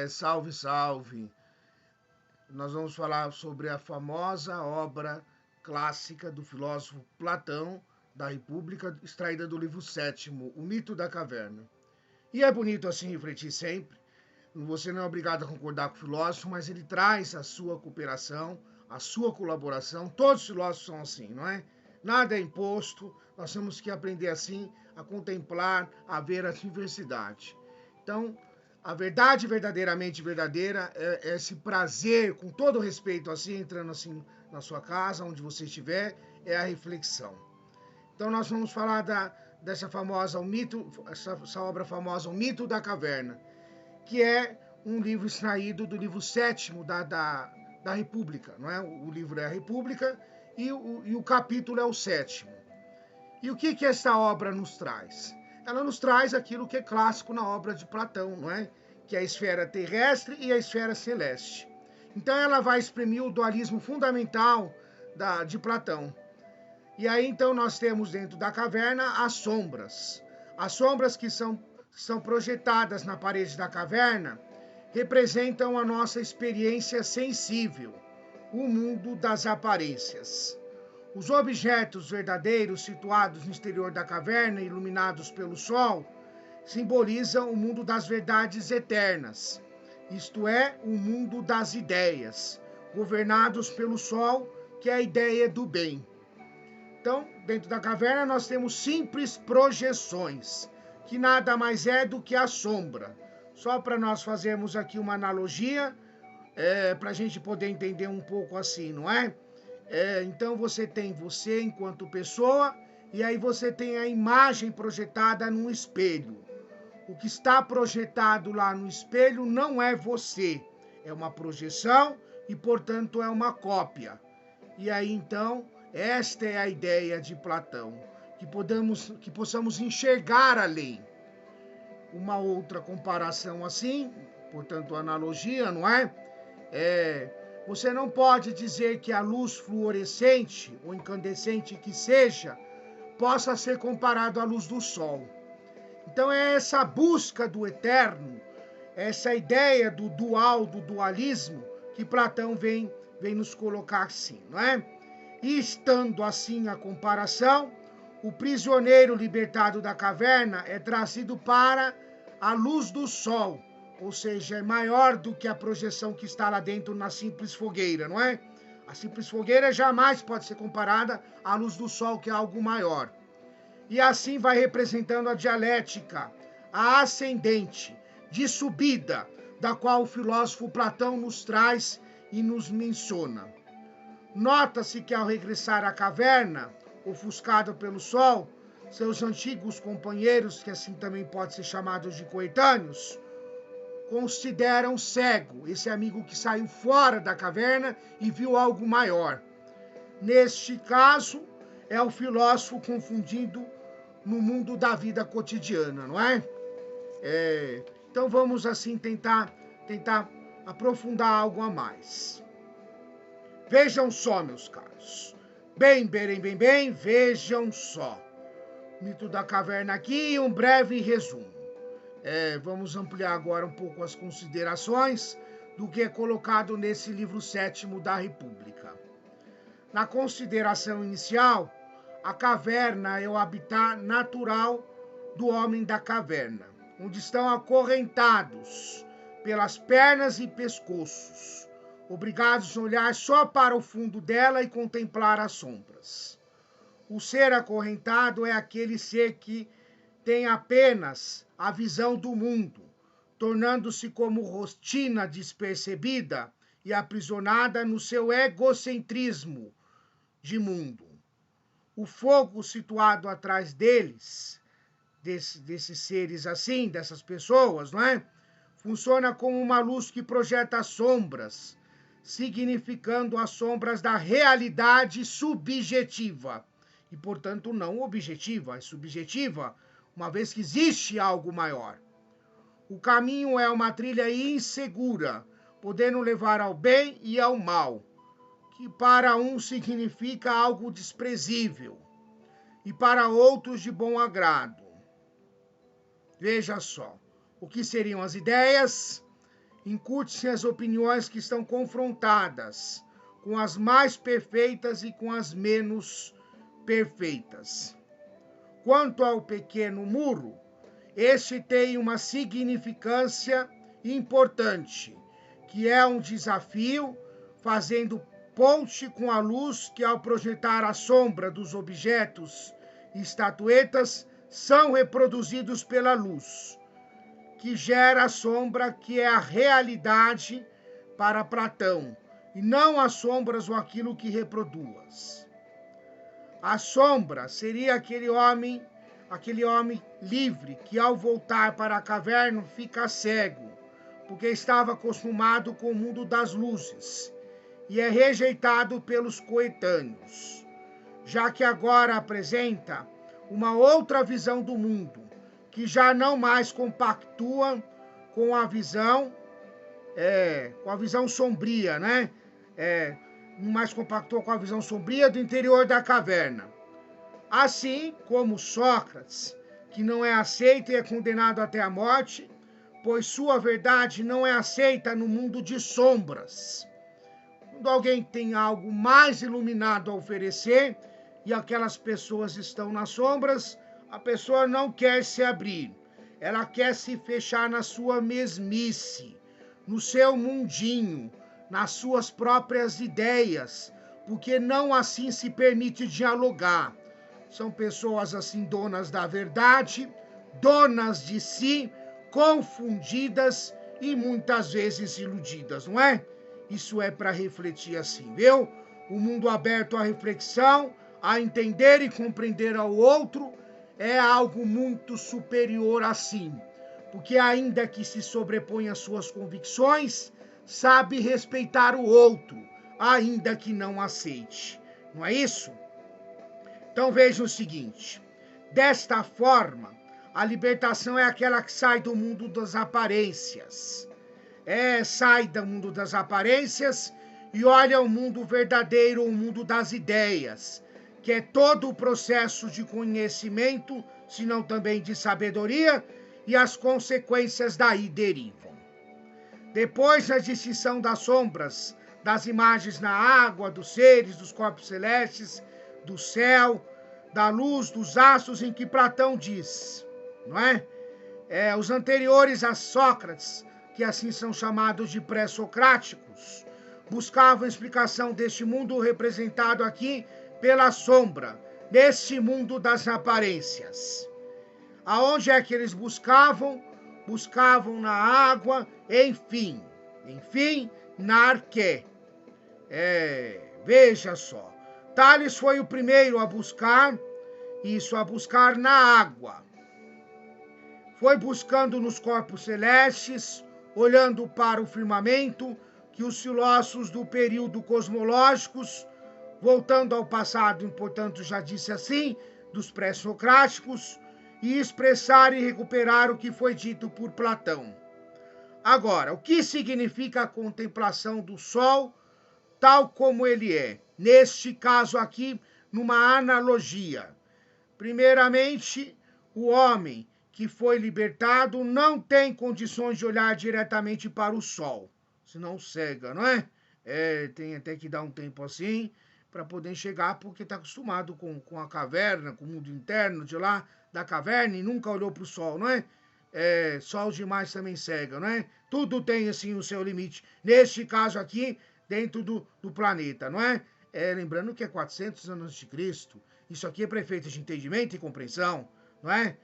Salve, salve! Nós vamos falar sobre a famosa obra clássica do filósofo Platão, da República, extraída do livro sétimo, O Mito da Caverna. E é bonito assim refletir sempre. Você não é obrigado a concordar com o filósofo, mas ele traz a sua cooperação, a sua colaboração. Todos os filósofos são assim, não é? Nada é imposto, nós temos que aprender assim a contemplar, a ver a diversidade. Então, a verdade verdadeiramente verdadeira é esse prazer, com todo respeito, assim, entrando assim na sua casa, onde você estiver, é a reflexão. Então, nós vamos falar dessa famosa, o mito, essa obra famosa, O Mito da Caverna, que é um livro extraído do livro sétimo da República, não é? O livro é a República e o capítulo é o sétimo. E o que essa obra nos traz? Ela nos traz aquilo que é clássico na obra de Platão, não é? Que é a esfera terrestre e a esfera celeste. Então ela vai exprimir o dualismo fundamental de Platão. E aí então nós temos dentro da caverna as sombras. As sombras que são projetadas na parede da caverna representam a nossa experiência sensível, o mundo das aparências. Os objetos verdadeiros situados no exterior da caverna, iluminados pelo sol, simbolizam o mundo das verdades eternas, isto é, o mundo das ideias, governados pelo sol, que é a ideia do bem. Então, dentro da caverna, nós temos simples projeções, que nada mais é do que a sombra. Só para nós fazermos aqui uma analogia, para a gente poder entender um pouco assim, não é? Então você tem você enquanto pessoa e aí você tem a imagem projetada num espelho. O que está projetado lá no espelho não é você, é uma projeção e, portanto, é uma cópia. E aí então, esta é a ideia de Platão, que possamos enxergar além. Uma outra comparação assim, portanto, analogia, não é? Você não pode dizer que a luz fluorescente ou incandescente que seja possa ser comparado à luz do sol. Então é essa busca do eterno, essa ideia do dual, do dualismo, que Platão vem nos colocar assim, não é? E estando assim a comparação, o prisioneiro libertado da caverna é trazido para a luz do sol, ou seja, é maior do que a projeção que está lá dentro na simples fogueira, não é? A simples fogueira jamais pode ser comparada à luz do sol, que é algo maior. E assim vai representando a dialética, a ascendente, de subida, da qual o filósofo Platão nos traz e nos menciona. Nota-se que ao regressar à caverna, ofuscado pelo sol, seus antigos companheiros, que assim também podem ser chamados de coetâneos, consideram cego esse amigo que saiu fora da caverna e viu algo maior. Neste caso, é o filósofo confundido no mundo da vida cotidiana, não é? Então vamos assim tentar aprofundar algo a mais. Vejam só, meus caros. Bem, vejam só. Mito da caverna aqui e um breve resumo. Vamos ampliar agora um pouco as considerações do que é colocado nesse livro sétimo da República. Na consideração inicial, a caverna é o habitat natural do homem da caverna, onde estão acorrentados pelas pernas e pescoços, obrigados a olhar só para o fundo dela e contemplar as sombras. O ser acorrentado é aquele ser que tem apenas a visão do mundo, tornando-se como rotina despercebida e aprisionada no seu egocentrismo de mundo. O fogo situado atrás deles, desses seres assim, dessas pessoas, não é? Funciona como uma luz que projeta sombras, significando as sombras da realidade subjetiva. E, portanto, não objetiva, é subjetiva, uma vez que existe algo maior. O caminho é uma trilha insegura, podendo levar ao bem e ao mal, que para um significa algo desprezível e para outros de bom agrado. Veja só, o que seriam as ideias? incute-se as opiniões que estão confrontadas com as mais perfeitas e com as menos perfeitas. Quanto ao pequeno muro, este tem uma significância importante, que é um desafio, fazendo ponte com a luz que, ao projetar a sombra dos objetos e estatuetas, são reproduzidos pela luz, que gera a sombra, que é a realidade para Platão, e não as sombras ou aquilo que reproduz. A sombra seria aquele homem livre que, ao voltar para a caverna, fica cego, porque estava acostumado com o mundo das luzes e é rejeitado pelos coetâneos, já que agora apresenta uma outra visão do mundo, que já não mais compactua com a visão sombria, né? Não mais compactua com a visão sombria do interior da caverna. Assim como Sócrates, que não é aceito e é condenado até a morte, pois sua verdade não é aceita no mundo de sombras. Quando alguém tem algo mais iluminado a oferecer e aquelas pessoas estão nas sombras, a pessoa não quer se abrir, ela quer se fechar na sua mesmice, no seu mundinho, nas suas próprias ideias, porque não assim se permite dialogar. São pessoas assim donas da verdade, donas de si, confundidas e muitas vezes iludidas, não é? Isso é para refletir assim, viu? O mundo aberto à reflexão, a entender e compreender ao outro, é algo muito superior assim, porque ainda que se sobrepõe às suas convicções, sabe respeitar o outro, ainda que não aceite. Não é isso? Então veja o seguinte, desta forma, a libertação é aquela que sai do mundo das aparências. Sai do mundo das aparências e olha o mundo verdadeiro, o mundo das ideias, que é todo o processo de conhecimento, se não também de sabedoria, e as consequências daí derivam. Depois da distinção das sombras, das imagens na água, dos seres, dos corpos celestes, do céu, da luz, dos astros, em que Platão diz, não é? Os anteriores a Sócrates, que assim são chamados de pré-socráticos, buscavam explicação deste mundo representado aqui pela sombra, neste mundo das aparências. Aonde é que eles buscavam? Buscavam na água, enfim, na arqué. Veja só. Tales foi o primeiro a buscar na água. Foi buscando nos corpos celestes, olhando para o firmamento, que os filósofos do período cosmológicos, voltando ao passado, portanto já disse assim, dos pré-socráticos, e expressar e recuperar o que foi dito por Platão. Agora, o que significa a contemplação do sol tal como ele é? Neste caso aqui, numa analogia. Primeiramente, o homem que foi libertado não tem condições de olhar diretamente para o sol, senão cega, não é? Tem até que dar um tempo assim para poder chegar, porque está acostumado com a caverna, com o mundo interno de lá da caverna e nunca olhou para o sol, não é? Sol demais também cega, não é? Tudo tem assim o seu limite. Neste caso aqui, dentro do planeta, não é? Lembrando que é 400 anos de Cristo. Isso aqui é para efeitos de entendimento e compreensão, não é?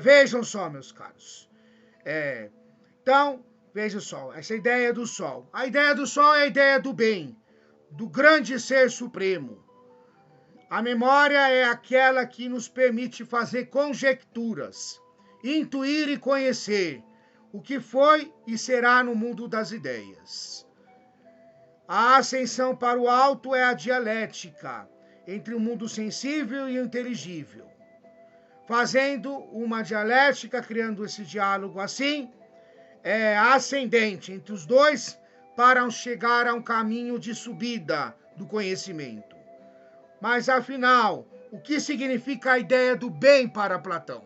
Vejam só, meus caros. Então, vejam só, essa ideia do sol. A ideia do sol é a ideia do bem, do grande ser supremo. A memória é aquela que nos permite fazer conjecturas, intuir e conhecer o que foi e será no mundo das ideias. A ascensão para o alto é a dialética entre o mundo sensível e o inteligível. Fazendo uma dialética, criando esse diálogo assim, ascendente entre os dois para chegar a um caminho de subida do conhecimento. Mas, afinal, o que significa a ideia do bem para Platão?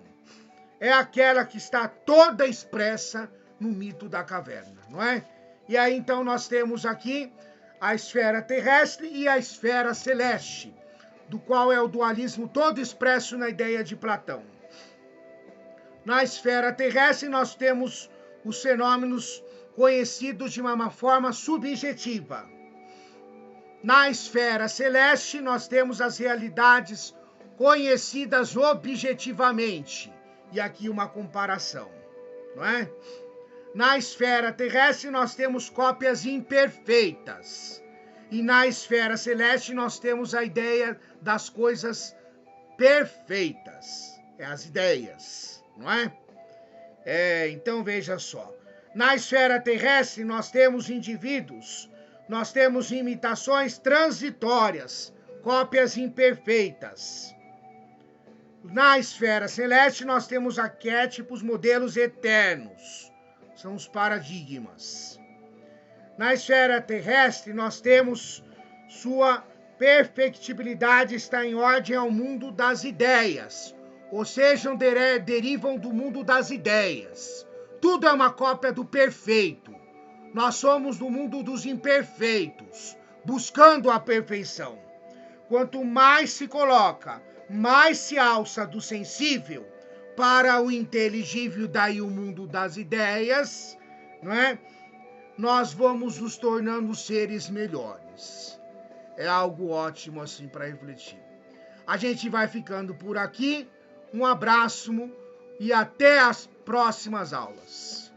É aquela que está toda expressa no mito da caverna, não é? E aí então nós temos aqui a esfera terrestre e a esfera celeste, do qual é o dualismo todo expresso na ideia de Platão. Na esfera terrestre nós temos os fenômenos conhecidos de uma forma subjetiva. Na esfera celeste nós temos as realidades conhecidas objetivamente. E aqui uma comparação, não é? Na esfera terrestre nós temos cópias imperfeitas. E na esfera celeste nós temos a ideia das coisas perfeitas. É as ideias, não é? Então veja só. Na esfera terrestre nós temos indivíduos, nós temos imitações transitórias, cópias imperfeitas. Na esfera celeste nós temos arquétipos, modelos eternos. São os paradigmas. Na esfera terrestre nós temos sua perfectibilidade está em ordem ao mundo das ideias, ou seja, derivam do mundo das ideias. Tudo é uma cópia do perfeito. Nós somos do mundo dos imperfeitos, buscando a perfeição. Quanto mais se coloca, mais se alça do sensível para o inteligível, daí o mundo das ideias, não é? Nós vamos nos tornando seres melhores. É algo ótimo assim para refletir. A gente vai ficando por aqui. Um abraço e até as próximas aulas.